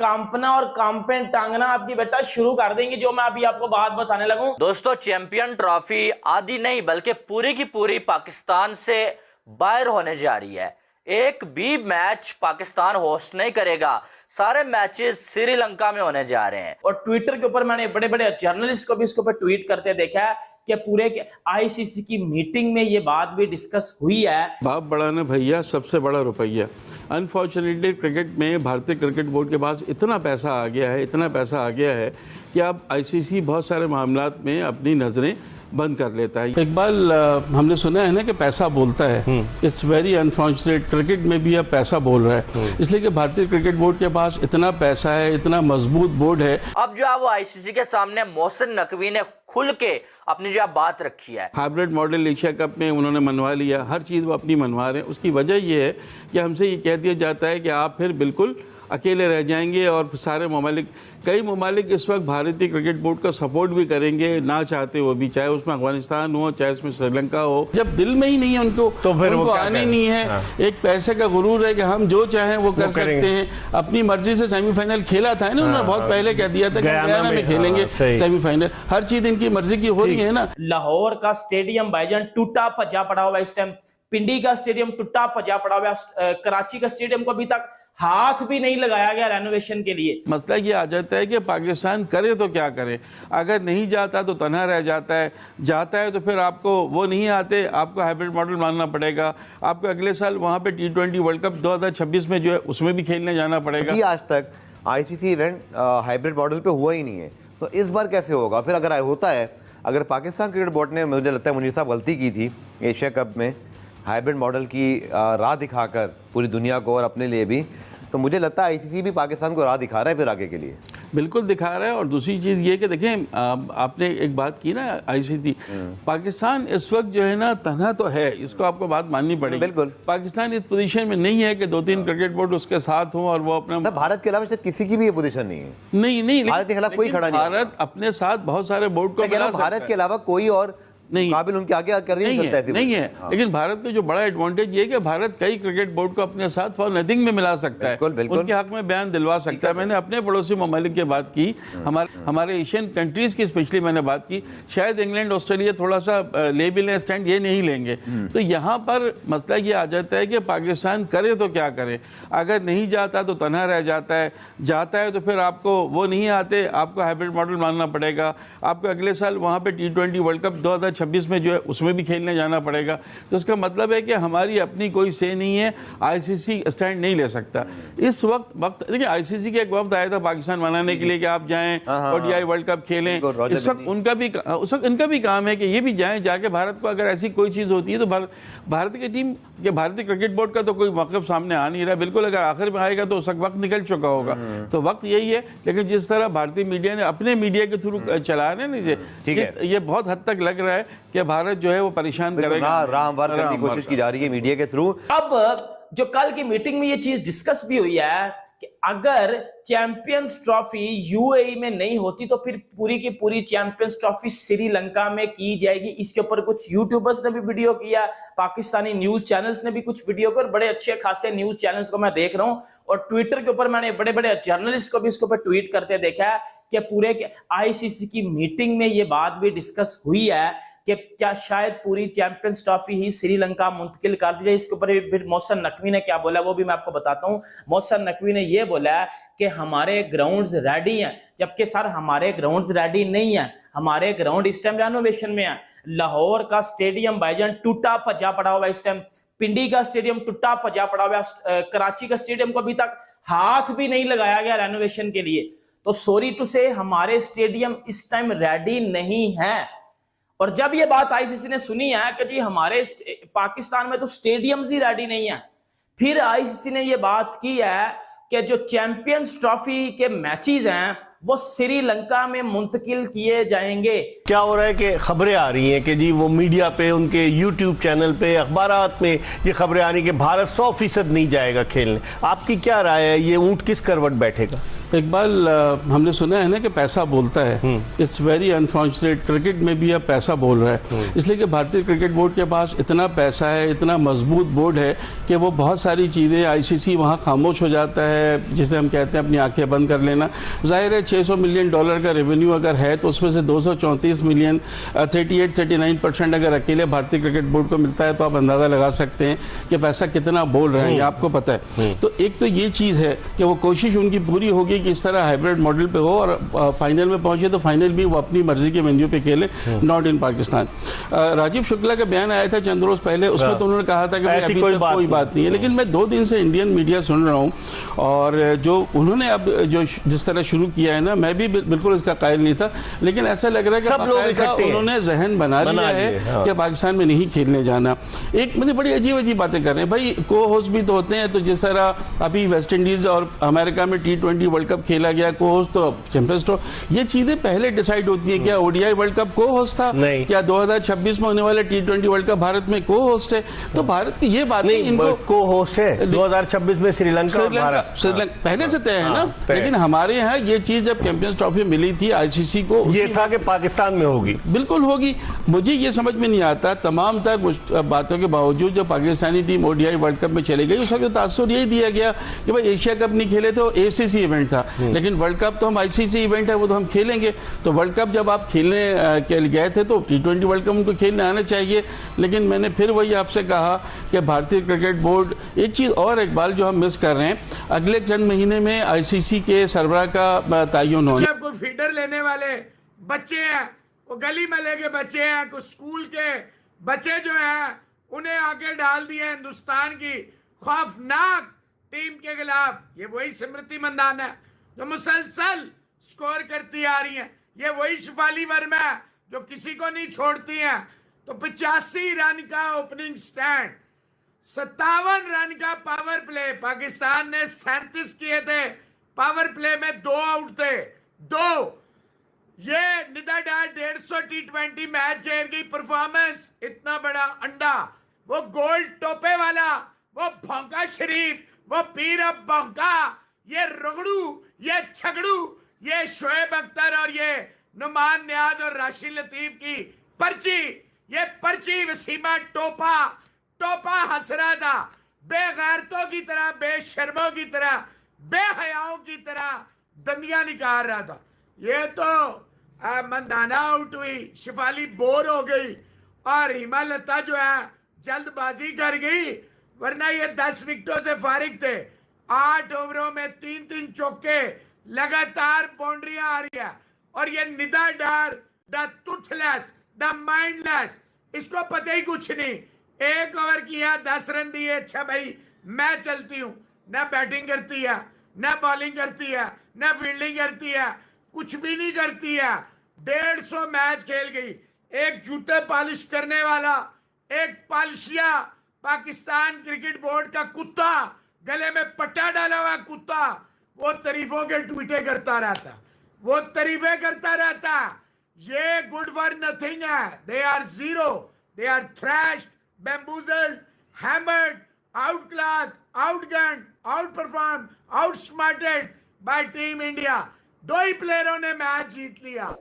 कांपना और कांपेन टांगना आपकी बेटा शुरू कर देंगे, जो मैं अभी आपको बात बताने लगूं। दोस्तों, चैंपियन ट्रॉफी आधी नहीं बल्कि पूरी की पूरी पाकिस्तान से बाहर होने जा रही है। एक भी मैच पाकिस्तान होस्ट नहीं करेगा, सारे मैचेस श्रीलंका में होने जा रहे हैं। और ट्विटर के ऊपर मैंने बड़े बड़े जर्नलिस्ट को भी इसके ऊपर ट्वीट करते देखा है कि पूरे के आईसीसी की मीटिंग में ये बात भी डिस्कस हुई है। बाप बड़ा ना भैया, सबसे बड़ा रुपया। अनफॉर्चुनेटली क्रिकेट में भारतीय क्रिकेट बोर्ड के पास इतना पैसा आ गया है, इतना पैसा आ गया है कि अब आईसीसी बहुत सारे मामलात में अपनी नज़रें बंद कर लेता है। इकबाल, हमने सुना है ना कि पैसा बोलता है। इट्स वेरी अनफॉर्चुनेट, क्रिकेट में भी अब पैसा बोल रहा है, इसलिए कि भारतीय क्रिकेट बोर्ड के पास इतना पैसा है, इतना मजबूत बोर्ड है। अब जो है वो आईसीसी के सामने मोहसिन नकवी ने खुल के अपनी जो बात रखी है। हाइब्रिड मॉडल एशिया कप में उन्होंने मनवा लिया, हर चीज़ वो अपनी मनवा रहे हैं। उसकी वजह ये है कि हमसे ये कह दिया जाता है कि आप फिर बिल्कुल अकेले रह जाएंगे और सारे ममालिक, कई ममालिक इस वक्त भारतीय क्रिकेट बोर्ड का सपोर्ट भी करेंगे ना चाहते वो भी, चाहे उसमें अफगानिस्तान हो चाहे उसमें श्रीलंका हो। जब दिल में ही नहीं है उनको तो फिर उनको आने नहीं है। हाँ। एक पैसे का गुरूर है कि हम जो चाहें वो कर सकते हैं। अपनी मर्जी से सेमीफाइनल खेला था ना उन्होंने, बहुत पहले कह दिया था कि गयाना में खेलेंगे सेमीफाइनल। हर चीज इनकी मर्जी की हो रही है ना। लाहौर का स्टेडियम भाईजान टूटा भजा पड़ा हुआ इस टाइम, पिंडी का स्टेडियम टूटा भजा पड़ा हुआ, कराची का स्टेडियम को अभी तक हाथ भी नहीं लगाया गया रेनोवेशन के लिए। मसला ये आ जाता है कि पाकिस्तान करे तो क्या करे, अगर नहीं जाता तो तन्हा रह जाता है, जाता है तो फिर आपको वो नहीं आते, आपको हाइब्रिड मॉडल मानना पड़ेगा। आपको अगले साल वहाँ पे T20 वर्ल्ड कप 2026 में जो है उसमें भी खेलने जाना पड़ेगा। आज तक आईसीसी इवेंट हाइब्रिड मॉडल पे हुआ ही नहीं है, तो इस बार कैसे होगा? फिर अगर होता है, अगर पाकिस्तान क्रिकेट बोर्ड ने, मुझे लगता है मुनीर साहब गलती की थी एशिया कप में हाइब्रिड मॉडल की राह दिखाकर पूरी दुनिया को और अपने लिए भी, तो मुझे लगता है आईसीसी भी पाकिस्तान को राह दिखा रहा है फिर आगे के लिए। बिल्कुल दिखा रहा है। और दूसरी चीज़ ये कि देखें, आपने एक बात की ना आईसीसी, पाकिस्तान इस वक्त जो है ना तन्हा तो है, इसको आपको बात माननी पड़ेगी। बिल्कुल, पाकिस्तान इस पोजीशन में नहीं है कि 2-3 क्रिकेट बोर्ड उसके साथ हों और वो अपना, भारत के अलावा शायद किसी की भी ये पोजीशन नहीं है। नहीं, भारत के खिलाफ कोई खड़ा नहीं। भारत अपने साथ बहुत सारे बोर्ड को, भारत के अलावा कोई और नहीं काबिल उनके आगे कर नहीं सकता नहीं है। हाँ। लेकिन भारत का जो बड़ा एडवांटेज ये है कि भारत कई क्रिकेट बोर्ड को अपने साथ फॉर नथिंग में मिला सकता है, उनके हक में बयान दिलवा सकता है। मैंने अपने पड़ोसी ममालिक की बात की, हमारे एशियन कंट्रीज की स्पेशली मैंने बात की। शायद इंग्लैंड ऑस्ट्रेलिया थोड़ा सा ले भी लें स्टैंड, ये नहीं लेंगे। तो यहाँ पर मसला ये आ जाता है कि पाकिस्तान करे तो क्या करे, अगर नहीं जाता तो तन्हा रह जाता है, जाता है तो फिर आपको वो नहीं आते, आपको हाइब्रिड मॉडल मानना पड़ेगा। आपको अगले साल वहाँ पे T20 वर्ल्ड कप 2026 में जो है उसमें भी खेलने जाना पड़ेगा। तो इसका मतलब है कि हमारी अपनी कोई से नहीं है, आईसीसी स्टैंड नहीं ले सकता इस वक्त। देखिए, आईसीसी के एक वक्त आया था पाकिस्तान मनाने के लिए कि आप जाएं ODI वर्ल्ड कप खेलें। इस वक्त इनका भी काम है कि ये भी जाएं, जाके भारत को अगर ऐसी कोई चीज़ होती है तो भारत की टीम के, भारतीय क्रिकेट बोर्ड का तो कोई मौक़िफ़ सामने आ नहीं रहा। बिल्कुल, अगर आखिर में आएगा तो उस वक्त निकल चुका होगा, तो वक्त यही है। लेकिन जिस तरह भारतीय मीडिया ने अपने मीडिया के थ्रू चला रहे ना, ये बहुत हद तक लग रहा है कि भारत जो है वो परेशान करेगा, रामवार करने की कोशिश की जा रही है मीडिया के थ्रू। अब जो कल की मीटिंग में ये चीज डिस्कस भी हुई है कि अगर चैंपियंस ट्रॉफी यूएई में नहीं होती तो फिर पूरी की पूरी चैंपियंस ट्रॉफी श्रीलंका में की जाएगी। इसके ऊपर कुछ यूट्यूबर्स ने भी वीडियो किया, पाकिस्तानी न्यूज चैनल्स ने भी कुछ वीडियो कर, बड़े अच्छे खासे न्यूज चैनल्स को मैं देख रहा हूं। और ट्विटर के ऊपर मैंने बड़े बड़े जर्नलिस्ट को भी इसके ऊपर ट्वीट करते देखा है कि पूरे के आईसीसी की मीटिंग में ये बात भी डिस्कस हुई है कि क्या शायद पूरी चैंपियंस ट्रॉफी ही श्रीलंका मुंतकिल कर दी जाए। इसके ऊपर फिर मोहसिन नकवी ने क्या बोला वो भी मैं आपको बताता हूं। मोहसिन नकवी ने यह बोला कि हमारे ग्राउंड्स रेडी हैं, जबकि सर हमारे ग्राउंड्स रेडी नहीं है, हमारे ग्राउंड इस टाइम रेनोवेशन में है। लाहौर का स्टेडियम भाईजान टूटा भजा पड़ा हुआ इस टाइम, पिंडी का स्टेडियम टूटा भजा पड़ा हुआ, कराची का स्टेडियम को अभी तक हाथ भी नहीं लगाया गया रेनोवेशन के लिए। तो सॉरी टू से हमारे स्टेडियम इस टाइम रेडी नहीं है। और जब ये बात आईसीसी ने सुनी है कि जी हमारे पाकिस्तान में तो स्टेडियम्स ही रेडी नहीं है, फिर आईसीसी ने ये बात की है कि जो चैंपियंस ट्रॉफी के मैचेस हैं वो श्रीलंका में मुंतकिल किए जाएंगे। क्या हो रहा है कि खबरें आ रही हैं कि जी वो मीडिया पे, उनके यूट्यूब चैनल पे, अखबारात में ये खबरें आ रही कि भारत 100% नहीं जाएगा खेलने। आपकी क्या राय है, ये ऊंट किस करवट बैठेगा? इकबाल, हमने सुना है ना कि पैसा बोलता है। इट्स वेरी अनफॉर्चुनेट, क्रिकेट में भी अब पैसा बोल रहा है, इसलिए कि भारतीय क्रिकेट बोर्ड के पास इतना पैसा है, इतना मजबूत बोर्ड है कि वो बहुत सारी चीज़ें, आईसीसी वहाँ खामोश हो जाता है, जिसे हम कहते हैं अपनी आंखें बंद कर लेना। जाहिर है $600 मिलियन का रेवेन्यू अगर है तो उसमें से 234 मिलियन 38-39% अगर अकेले भारतीय क्रिकेट बोर्ड को मिलता है तो आप अंदाज़ा लगा सकते हैं कि पैसा कितना बोल रहे हैं, ये आपको पता है। तो एक तो ये चीज़ है कि वो कोशिश उनकी पूरी होगी कि इस तरह हाइब्रिड मॉडल पे हो और फाइनल में पहुंचे तो फाइनल भी वो अपनी मर्जी के वेन्यू पे खेले, नॉट इन पाकिस्तान। राजीव शुक्ला का बयान आया था चंद रोज पहले, उसमें तो उन्होंने कहा था कि अभी तक कोई बात नहीं है, लेकिन मैं 2 दिन से इंडियन मीडिया सुन रहा हूं और जो उन्होंने अब जो जिस तरह शुरू किया है ना, मैं भी बिल्कुल इसका कायल नहीं था, लेकिन ऐसा लग रहा है कि उन्होंने जहन बना लिया है कि पाकिस्तान में नहीं खेलने जाना। एक मुझे बड़ी अजीब अजीब बातें कर रहे हैं भाई, को होस्ट भी तो होते हैं, तो जिस तरह अभी वेस्ट इंडीज और अमेरिका में T20 वर्ल्ड कप खेला गया, को होस्ट तो चैंपियंस ट्रॉफी, ये चीजें पहले डिसाइड होती है। क्या ओडीआई वर्ल्ड कप को होस्ट था? क्या 2026 में होने वाले T20 वर्ल्ड कप भारत में को होस्ट है? तो भारत की ये बात नहीं, इनको को होस्ट है 2026 में श्रीलंका पहले से तय है ना, लेकिन हमारे यहाँ ये चीज जब चैंपियंस ट्रॉफी मिली थी आईसीसी को, ये था कि पाकिस्तान में होगी, बिल्कुल होगी। मुझे ये समझ में नहीं आता, तमाम तर बातों के बावजूद जो Pakistani team ODI world cup में चली गई, उस वक्त तासुर यही दिया गया कि भाई एशिया कप नहीं खेले तो एसीसी इवेंट था, लेकिन वर्ल्ड कप तो हम आईसीसी इवेंट है, वो तो हम खेलेंगे। तो वर्ल्ड कप जब आप खेलने के लिए गए थे तो T20 वर्ल्ड कप उनको खेलने आना चाहिए। लेकिन मैंने फिर वही आपसे कहा कि भारतीय क्रिकेट बोर्ड, एक चीज़ और इकबाल जो हम मिस कर रहे हैं, अगले चंद महीने में आईसीसी के सरबराह का तयन होना। कोई फीडर लेने वाले बच्चे हैं, वो गली महल्ले के बच्चे हैं, कुछ स्कूल के बच्चे जो हैं, उन्हें आगे डाल दिया हिंदुस्तान की खौफनाक टीम के खिलाफ। ये वही स्मृति मंदाना है जो मुसलसल स्कोर करती आ रही है, ये वही शिफाली वर्मा है जो किसी को नहीं छोड़ती हैं। तो 85 रन का ओपनिंग स्टैंड, 57 रन का पावर प्ले, पाकिस्तान ने 37 किए थे, पावर प्ले में 2 आउट थे, 2। ये निदा डार 150 T20 मैच खेल गई परफॉर्मेंस, इतना बड़ा अंडा, वो गोल्ड टोपे वाला, वो भौंका शरीफ, वो पीर अब भौंका, ये रगड़ू, ये छगड़ू, ये शोएब अख्तर और ये नुमान नियाज और राशिद लतीफ की पर्ची, ये पर्ची वसीमा टोपा हंस रहा था, बेगैरतों की तरह, बेशर्मों की तरह, बेहयाओं की तरह दंदियां निकाल रहा था। ये तो मंदाना आउट हुई, शिफाली बोर हो गई और हिमा लता जो है जल्दबाजी कर गई, वरना ये 10 विकेटों से फारिग थे। 8 ओवरों में 3-3 चौके, लगातार बाउंड्रियां आ रही है। और ये निदा डार, द टूथलेस, द माइंडलेस, इसको पता ही कुछ नहीं। 1 ओवर किया, 10 रन दिए, अच्छा भाई मैं चलती हूँ। न बैटिंग करती है, न बॉलिंग करती है, न फील्डिंग करती है, कुछ भी नहीं करती है। 150 मैच खेल गई। एक जूते पॉलिश करने वाला, एक पालिशिया पाकिस्तान क्रिकेट बोर्ड का कुत्ता, गले में पट्टा डाला हुआ कुत्ता, वो तारीफों के ट्वीटे करता रहता, वो तारीफें करता रहता। ये गुड फॉर नथिंग है। They are zero, they are thrashed, bamboozled, hammered, outclass, outgun, outperform, outsmarted by team India. 2 ही प्लेयरों ने मैच जीत लिया।